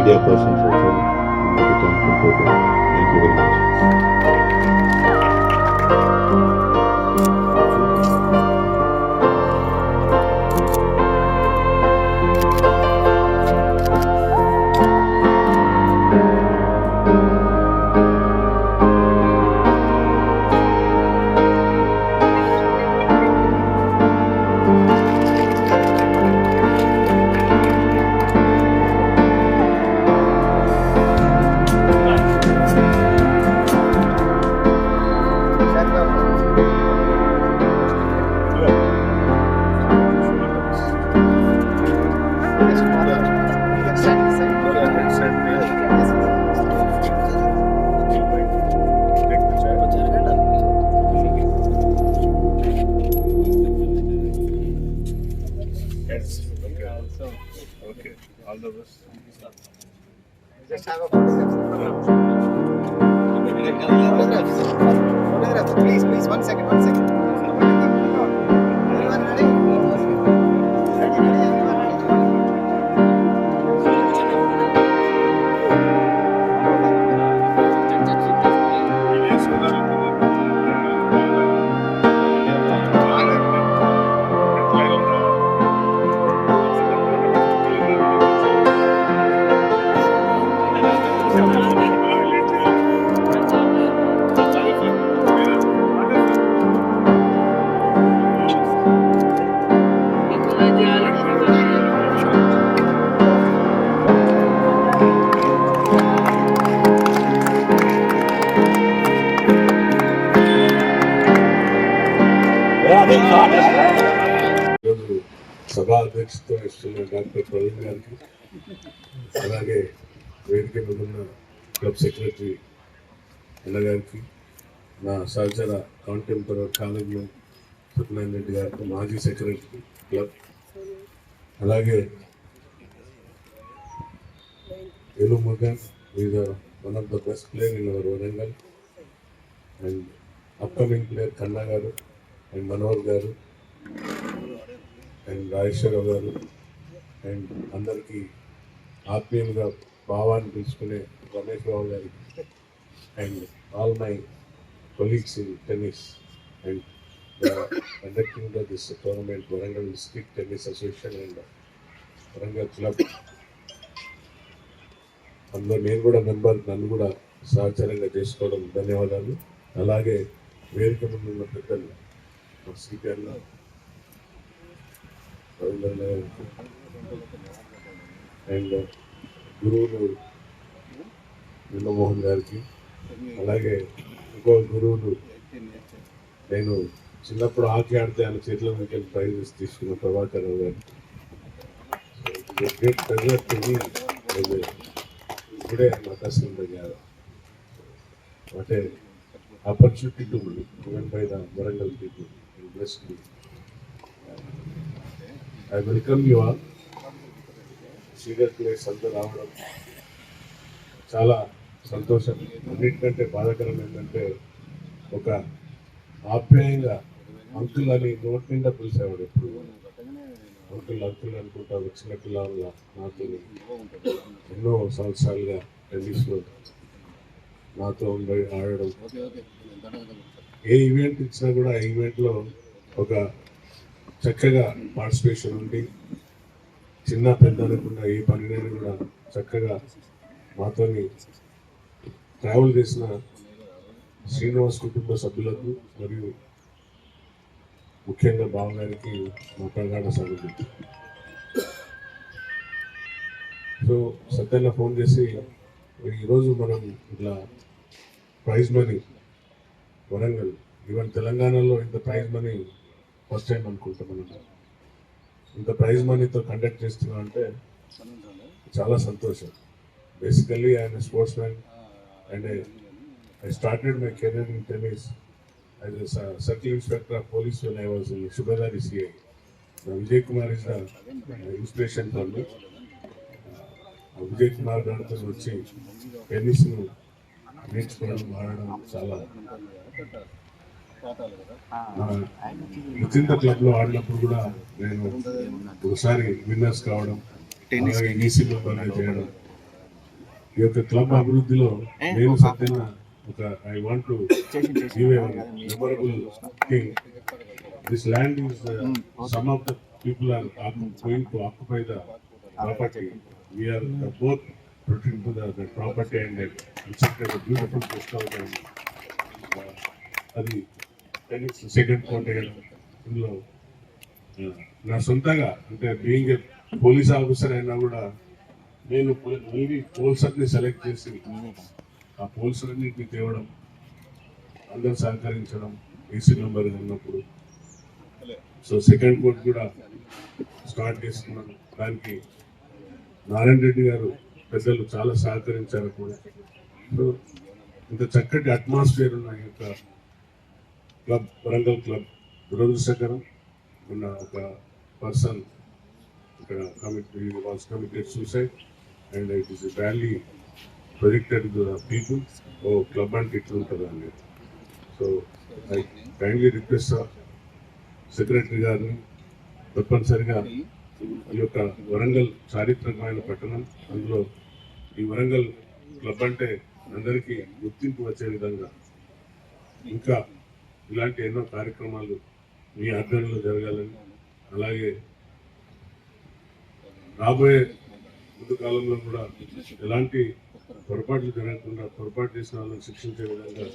media persons also. I'm very thankful for them. Thank you very much. Okay, all the best. Just have a photograph. Photograph. Please, 1 second. Everyone ready? Ready, everyone ready? సభా అధ్యక్షత వహిస్తున్న doctor Praveen గారికి, అలాగే వేదిక మీద ఉన్న club secretary అన్నగారికి, నా సహచర కాంటెంపరీ కాలేజీలో సత్యనారాయణ రెడ్డి గారికి, మాజీ సెక్రటరీ క్లబ్, అలాగే Elu Mugan is one of the best players in our Warangal, and upcoming player Kanna Garu and Manohar Garu and Raishwar Garu and అందరికీ ఆత్మీయంగా భావాన్ని పిలుచుకునే రమేష్ బాబు గారికి and all my colleagues in tennis and conducting this tournament, Warangal District Tennis Association and Warangal Club. అందులో నేను కూడా member, నన్ను కూడా సహచరంగా చేసుకోవడం ధన్యవాదాలు. అలాగే వేదిక ముందు ఉన్న పెద్దలు సిపిఎల్ అండ్ గురువులు విన్నమోహన్ గారికి, అలాగే ఇంకో గురువులు నేను చిన్నప్పుడు హాకీ ఆడితే ఆయన చేతిలో నుంచి ప్రైజెస్ తీసుకున్న ప్రభాకర్ రావు గారికి. Great pressure to me. Today I'm accustomed to gather. What an opportunity to me, given by the Warangal people, and blessed me. I welcome you all. Senior players అందరూ రావడం చాలా సంతోషం. అన్నిటికంటే బాధాకరం ఏంటంటే ఒక ఆప్యాయంగా అంకుల్ అని నోటి నిండా పిలిచేవాడు. ఎప్పుడు అంకుల్ అనుకుంటా వచ్చిన పిల్లల నాతో ఎన్నో సంవత్సరాలుగా టెన్నిస్లో నాతో ఉండి ఆడడం, ఏ ఈవెంట్ ఇచ్చినా కూడా ఆ ఈవెంట్లో ఒక చక్కగా పార్టిసిపేషన్ ఉండి చిన్న పెద్ద అనుకున్న ఏ పనినైనా కూడా చక్కగా మాతోని ట్రావెల్ చేసిన శ్రీనివాస్ కుటుంబ సభ్యులకు మరియు ముఖ్యంగా బావగారికి మా ప్రగాఢ స్వాగతం. సో సత్యన్న ఫోన్ చేసి ఈరోజు మనం ఇట్లా ప్రైజ్ మనీ వరంగల్, ఈవెన్ తెలంగాణలో ఇంత ప్రైజ్ మనీ ఫస్ట్ టైం అనుకుంటాం మనం, ఇంత ప్రైజ్ మనీతో కండక్ట్ చేస్తున్నాం అంటే చాలా సంతోషం. Basically I'm a sports man and I started my career in tennis as a circle inspector of police when I was in Subedari CI. Vijay Kumar is the inspiration for me. Vijay Kumar గారితో వచ్చి టెన్నిస్ను నేర్చుకోవడం, ఆడడం చాలా. నిశ్చింత క్లబ్లో ఆడినప్పుడు కూడా నేను ఒకసారి విన్నర్స్ కావడం, అలాగే ఈసీలో చేయడం ఈ యొక్క క్లబ్ అభివృద్ధిలో నేను సత్యన ఒక I want to give a memorable thing. This land is some of the people are going to occupy the property. We are both protecting to the property and constructed a beautiful guest house and అది second coat ఇందులో నా సొంతంగా అంటే being a police officer అయినా కూడా నేను only పోల్సర్ని select చేసి ఆ పోల్సర్ని తేవడం, అందరు సహకరించడం, ఏసీ నెంబర్ ఉన్నప్పుడు. సో సెకండ్ కోట్ కూడా స్టార్ట్ చేసుకున్నాను. దానికి నారాయణ రెడ్డి గారు పెద్దలు చాలా సహకరించారు కూడా. సో ఇంత చక్కటి అట్మాస్ఫియర్ ఉన్న ఈ యొక్క క్లబ్, వరంగల్ క్లబ్ దురదృష్టకరం. ఉన్న ఒక పర్సన్ ఇక్కడ committed suicide and it is valley projected to the people. ఓ క్లబ్ అంటే ఇట్లా ఉంటుంది అండి. So I kindly request secretary గారిని తప్పనిసరిగా ఈ యొక్క వరంగల్ చారిత్రకమైన పట్టణం, అందులో ఈ వరంగల్ క్లబ్ అంటే అందరికీ గుర్తింపు వచ్చే విధంగా ఇంకా ఇలాంటి ఎన్నో కార్యక్రమాలు మీ ఆధ్వర్యంలో జరగాలని, అలాగే రాబోయే ముందు కాలంలో కూడా ఎలాంటి పొరపాట్లు జరగకుండా పొరపాటు చేసిన వాళ్ళని శిక్షించే విధంగా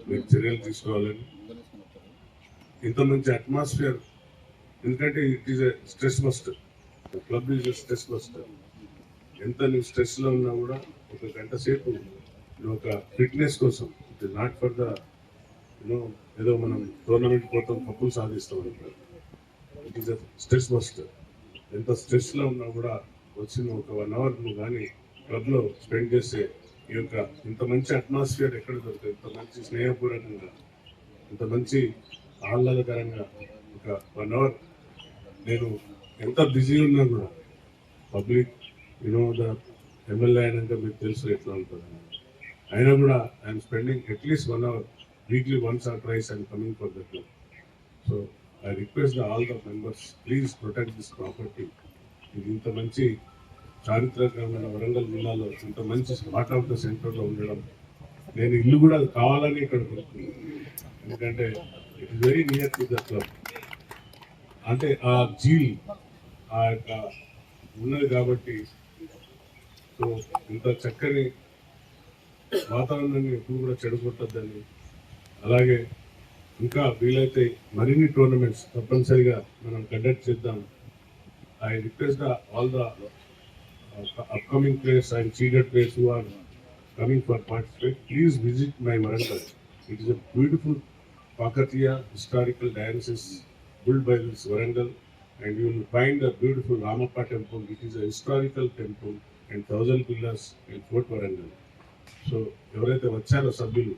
మీరు చర్యలు తీసుకోవాలని. ఇంత మంచి అట్మాస్ఫియర్, ఎందుకంటే it is a stress buster. Club is a stress buster. ఎంత నువ్వు స్ట్రెస్లో ఉన్నా కూడా ఒక గంట సేపు నువ్వు ఒక ఫిట్నెస్ కోసం, it is not for the ఏదో మనం టోర్నమెంట్ పోతాం కప్పులు సాధిస్తాం అంటారు. It is a stress buster. ఎంత స్ట్రెస్లో ఉన్నా కూడా వచ్చిన ఒక 1 hour నువ్వు కానీ క్లబ్లో స్పెండ్ చేస్తే ఈ యొక్క ఇంత మంచి అట్మాస్ఫియర్ ఎక్కడ దొరుకుతుంది, ఇంత మంచి స్నేహపూర్వకంగా, ఇంత మంచి ఆహ్లాదకరంగా ఒక 1 hour నేను ఎంత బిజీ ఉన్నా కూడా పబ్లిక్ ద ఎమ్మెల్యే అయినాక మీకు తెలుసు ఎట్లా ఉంటుంది. అయినా కూడా I'm spending at least 1 hour weekly once or twice and coming for the club. So I request all the members, please protect this property. ఇది ఇంత మంచి చారిత్రకమైన వరంగల్ జిల్లాలో ఇంత మంచి హార్ట్ ఆఫ్ ద సెంటర్లో ఉండడం, నేను ఇల్లు కూడా కావాలని ఇక్కడ కొనుక్కున్నాను. ఎందుకంటే it is very near to the club. అంటే ఆ జీల్ ఆ యొక్క ఉన్నది కాబట్టి. సో ఇంత చక్కని వాతావరణాన్ని ఎప్పుడు కూడా చెడగొట్టద్దని, అలాగే ఇంకా వీలైతే మరిన్ని టోర్నమెంట్స్ తప్పనిసరిగా మనం కండక్ట్ చేద్దాం. I request all the upcoming players and seeded players who are coming for participate, please visit my Warangal. It is a beautiful Kakatiya historical diocese built by this Warangal, and you will find a beautiful Ramappa temple. It is a historical temple and 1000 pillars in Fort Warangal. So ఎవరైతే వచ్చారో సభ్యులు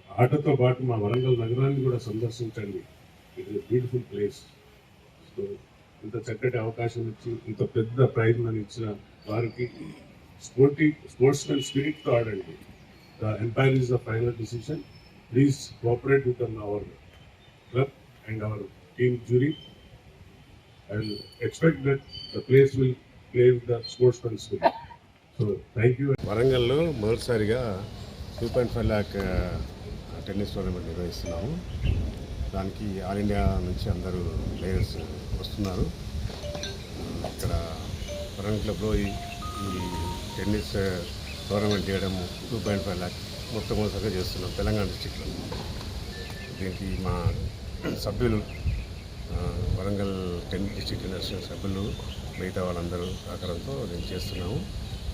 ఆటతో పాటు మా వరంగల్ నగరాన్ని కూడా సందర్శించండి. It is beautiful place. So ఇంత చక్కటి అవకాశం ఇచ్చి ఇంత పెద్ద ప్రైజ్ మనీ ఇచ్చిన వారికి స్పోర్ట్స్మెన్ స్పిరిట్తో ఆడండి. The umpire is the final decision. Please cooperate with our club and our team jury. I will expect that the place will play with the sportsmen spirit. So thank you. వరంగల్లో మొదటిసారిగా 2.5 lakh tennis tournament నిర్వహిస్తున్నాము. దానికి all India నుంచి అందరూ players వస్తున్నారు. ఇక్కడ వరంగల్ క్లబ్లో ఈ టెన్నిస్ టోర్నమెంట్ చేయడం 2.5 lakh మొట్టమొదటిసారిగా చేస్తున్నాం తెలంగాణ డిస్టిక్లో. దీనికి మా సభ్యులు వరంగల్ డిస్టిక్ నేషనల్ సభ్యులు మిగతా వాళ్ళందరూ సహకారంతో దీన్ని చేస్తున్నాము.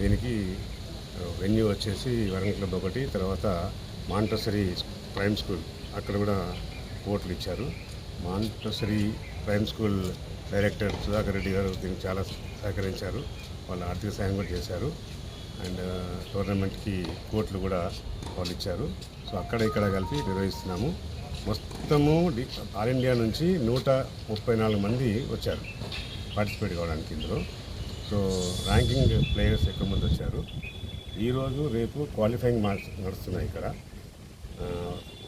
దీనికి వెన్యూ వచ్చేసి వరంగల్ క్లబ్ ఒకటి, తర్వాత మాంటసరీ ప్రైమ్ స్కూల్ అక్కడ కూడా కోర్టులు ఇచ్చారు. Montessori prime school director Sudhakar Reddy గారు దీనికి చాలా సహకరించారు. వాళ్ళ ఆర్థిక సాయం కూడా చేశారు. అండ్ టోర్నమెంట్కి కోర్టులు కూడా వాళ్ళు ఇచ్చారు. సో అక్కడ ఇక్కడ కలిపి నిర్వహిస్తున్నాము. మొత్తము ఆల్ ఇండియా నుంచి 134 మంది వచ్చారు పార్టిసిపేట్ కావడానికి ఇందులో. సో ర్యాంకింగ్ ప్లేయర్స్ ఎక్కువ మంది వచ్చారు. ఈరోజు రేపు క్వాలిఫైయింగ్ మ్యాచ్ నడుస్తున్నాయి ఇక్కడ.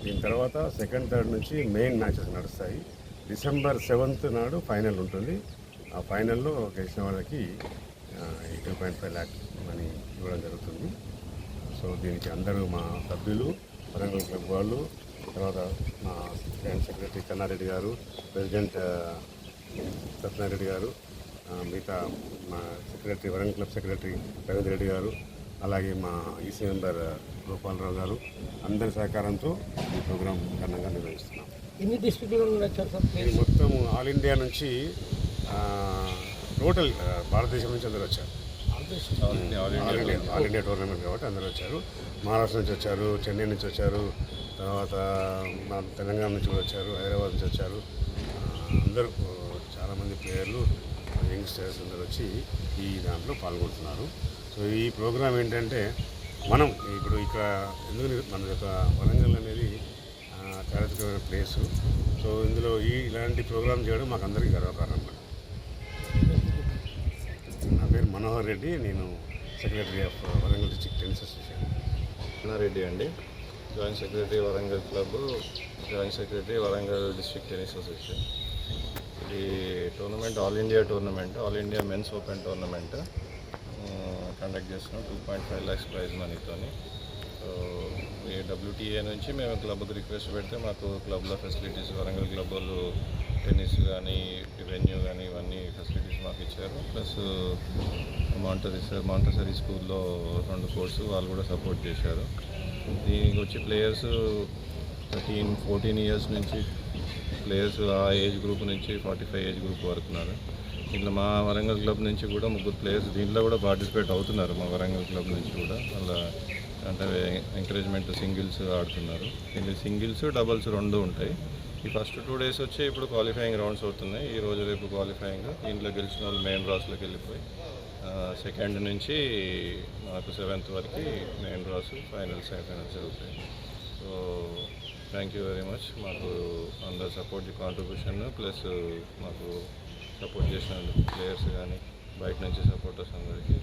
దీని తర్వాత 2nd, 3rd నుంచి మెయిన్ మ్యాచెస్ నడుస్తాయి. December 7th నాడు ఫైనల్ ఉంటుంది. ఆ ఫైనల్లో గెలిచిన వాళ్ళకి 2.5 lakh మనీ ఇవ్వడం జరుగుతుంది. సో దీనికి అందరూ మా సభ్యులు, వరంగల్ క్లబ్ వాళ్ళు, తర్వాత మా జాయింట్ సెక్రటరీ కన్నారెడ్డి గారు, ప్రెసిడెంట్ సత్యనారెడ్డి గారు, మిగతా మా secretary Warangal club secretary Ravindra Reddy గారు, అలాగే మా ఈసీ మెంబర్ గోపాలరావు గారు అందరి సహకారంతో ఈ ప్రోగ్రాం ఘనంగా నిర్వహిస్తున్నాం. ఎన్ని డిస్ట్రిక్ట్లో వచ్చారు సార్? ఇది మొత్తం ఆల్ ఇండియా నుంచి టోటల్ భారతదేశం నుంచి అందరూ వచ్చారు. ఆల్ ఇండియా టోర్నమెంట్ కాబట్టి అందరూ వచ్చారు. మహారాష్ట్ర నుంచి వచ్చారు, చెన్నై నుంచి వచ్చారు, తర్వాత మా తెలంగాణ నుంచి కూడా వచ్చారు, హైదరాబాద్ నుంచి వచ్చారు. అందరూ చాలామంది ప్లేయర్లు, యంగ్స్టర్స్ అందరూ వచ్చి ఈ దాంట్లో పాల్గొంటున్నారు. సో ఈ ప్రోగ్రాం ఏంటంటే మనం ఇప్పుడు ఇక్కడ ఎందుకు మన యొక్క వరంగల్ అనేది చారిత్రకమైన ప్లేసు. సో ఇందులో ఇలాంటి ప్రోగ్రాం చేయడం మాకు అందరికీ గర్వకారణం. నా పేరు మనోహర్ రెడ్డి, నేను secretary of Warangal district tennis association. Reddy అండి, joint secretary Warangal club, joint secretary Warangal district tennis association. ఇది tournament all India men's open tournament conduct చేస్తున్నాం. 2.5 lakhs ప్రైజ్ మనీతోని. సో ఈ WTA నుంచి మేము క్లబ్కి రిక్వెస్ట్ పెడితే మాకు క్లబ్లో ఫెసిలిటీస్, వరంగల్ క్లబ్ వాళ్ళు టెన్నిస్ కానీ, వెన్యూ కానీ ఇవన్నీ ఫెసిలిటీస్ మాకు ఇచ్చారు. ప్లస్ మాంటసరీ స్కూల్లో 2 కోర్సు వాళ్ళు కూడా సపోర్ట్ చేశారు. దీనికి వచ్చి ప్లేయర్స్ 13-14 ఇయర్స్ నుంచి ప్లేయర్స్ ఆ ఏజ్ గ్రూప్ నుంచి 45 ఏజ్ గ్రూప్ వరకు ఉన్నారు. దీంట్లో మా వరంగల్ క్లబ్ నుంచి కూడా 3 ప్లేయర్స్ దీంట్లో కూడా పార్టిసిపేట్ అవుతున్నారు. మా వరంగల్ క్లబ్ నుంచి కూడా వాళ్ళ అంటే ఎంకరేజ్మెంట్ సింగిల్స్ ఆడుతున్నారు. దీంట్లో సింగిల్స్, డబుల్స్ 2 ఉంటాయి. ఈ ఫస్ట్ 2 days వచ్చి ఇప్పుడు క్వాలిఫైయింగ్ రౌండ్స్ అవుతున్నాయి. ఈ రోజు రేపు క్వాలిఫైయింగ్. దీంట్లో గెలిచిన వాళ్ళు మెయిన్ డ్రాస్లోకి వెళ్ళిపోయి సెకండ్ నుంచి మాకు 7th వరకు మెయిన్ డ్రాస్, ఫైనల్స్, సెమీఫైనల్స్ జరుగుతాయి. So thank you very much. మాకు అందరు సపోర్ట్ కాంట్రిబ్యూషన్ ప్లస్ మాకు సపోర్ట్ చేసిన ప్లేయర్స్ కానీ బయట నుంచి సపోర్టర్స్ అందరికీ